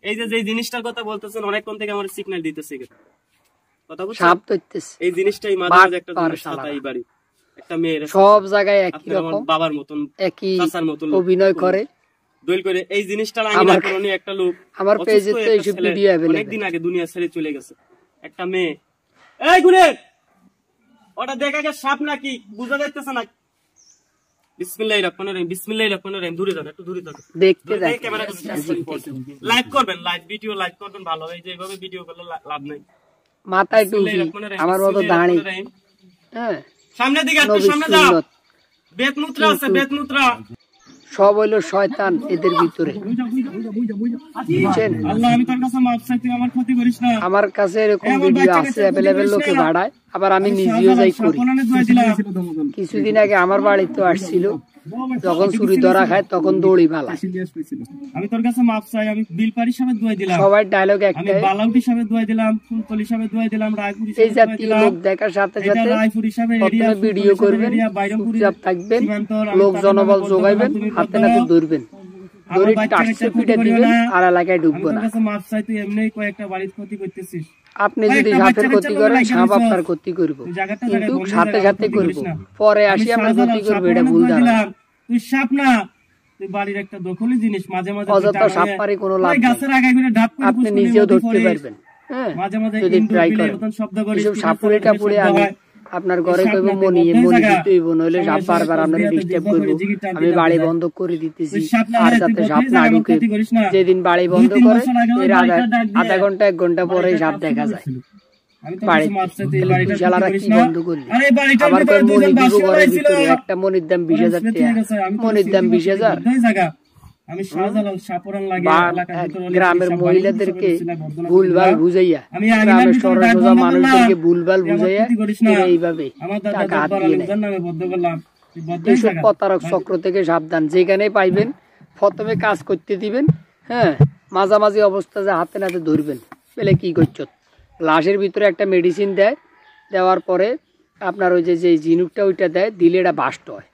এই যে জিনিসটার কথা বলতেছেন অনেকক্ষণ থেকে আমার সিগন্যাল দিতেছে কথা বলছেন, সাপ ধরতেছে এই জিনিসটাই মাঝে মাঝে একটা সাতাই বাড়ি একটা মেয়ের সব জায়গায় একই রকম বাবার মতন একই চাচার মতন অভিনয় করে দোল করে। এই জিনিসটা আঙিনা করনি একটা লোক আমার পেজে তো এইসব ভিডিও अवेलेबल অনেকদিন আগে দুনিয়া ছেড়ে চলে গেছে। একটা মেয়ে এই ঘুরে ওটা দেখা গেছে সাপ নাকি বুঝা যাইতেছে না। বিসমিল্লাহির রহমানির রহিম, বিসমিল্লাহির রহমানির রহিম। দূরে যান, একটু দূরে যান, দেখতে যান, ক্যামেরা লাইক করবেন, লাইক ভিডিও লাইক করবেন, ভালো হয় যে এইভাবে ভিডিও করলে লাভ নাই। মাথায় টুপি আমার মতো দাঁড়ি, হ্যাঁ সামনের দিকে একটু সামনে যাও, বেতমুত্রা আছে বেতমুত্রা, সব হইলো শয়তান এদের ভিতরে। আল্লাহ আমি তোর কাছে মাফ চাই, তুই আমার ক্ষতি করিস না। আমার কাছে এরকম ভিডিও আছে अवेलेबल, লোকে ভাড়ায়, আবার আমি নিজেও যাই করি। কিছুদিন আগে আমার বাড়িতে আসছিল, যখন চুরি ধরা খায় তখন দড়ি ভালা। আমি তোর কাছে মাফ চাই, আমি বিলপার হিসাবে দোয়া দিলাম, সবাই ডায়লগ একটাই, আমি বালাউট হিসাবে দোয়া দিলাম, ফুলতলি হিসাবে দোয়া দিলাম, রায়পুর হিসাবে এই জাতীয় লোক দেখার সাথে সাথে প্রথমে ভিডিও করবেন, চুপচাপ থাকবেন, লোক জনবল যোগাইবেন, হাতে নাতে ধরবেন, দড়ি টাচে পিটে দিবেন, আর এলাকায় ঢুকবো না। আপনি যদি সাপের ক্ষতি করেন, সাপ আপনার ক্ষতি করবো, কিন্তু সাথে সাথে করবো, পরে আসি আমরা ক্ষতি করবো, এটা ভুল ধারণা। তুই সাপ না, তুই বাড়ির একটা দখলি জিনিস, মাঝে মাঝে অযথা সাপ পারি কোনো লাভ নেই, আপনি নিজেও ধরতে পারবেন। হ্যাঁ, যদি ট্রাই করেন। এসব সাপুরে টাপুরে আমি আপনার ঘরে কইব মনি দিতেইব, নইলে সাপ বারবার আপনাকে ডিস্টার্ব করব। আমি বাড়ি বন্ধ করে দিতেছি, আর যাতে সাপ না ঢুকে। যেদিন বাড়ি বন্ধ করে এর আধা ঘন্টা 1 ঘন্টা পরে সাপ দেখা যায় বাড়ি। বিশালারা কি বন্ধ করলি? আমার কই মনি দিব ঘরের ভিতরে, একটা মনির দাম 20,000 টাকা, মনির দাম 20,000। আমি শাহজালাল শাহপুরান লাগে গ্রামের মহিলাদেরকে ভুলভাল বুঝাইয়া, গ্রামের সরল মানুষদেরকে ভুলভাল বুঝাইয়া এইভাবে টাকা হাত দিয়ে নেয়। এইসব প্রতারক চক্র থেকে সাবধান। যেখানে পাইবেন প্রথমে কাজ করতে দিবেন, হ্যাঁ, মাঝামাঝি অবস্থা যে হাতে নাতে ধরবেন, পেলে কি করছো। লাশের ভিতরে একটা মেডিসিন দেয়, দেওয়ার পরে আপনার ওই যে ঝিনুকটা ওইটা দেয়, দিলে এটা বাস্ট হয়।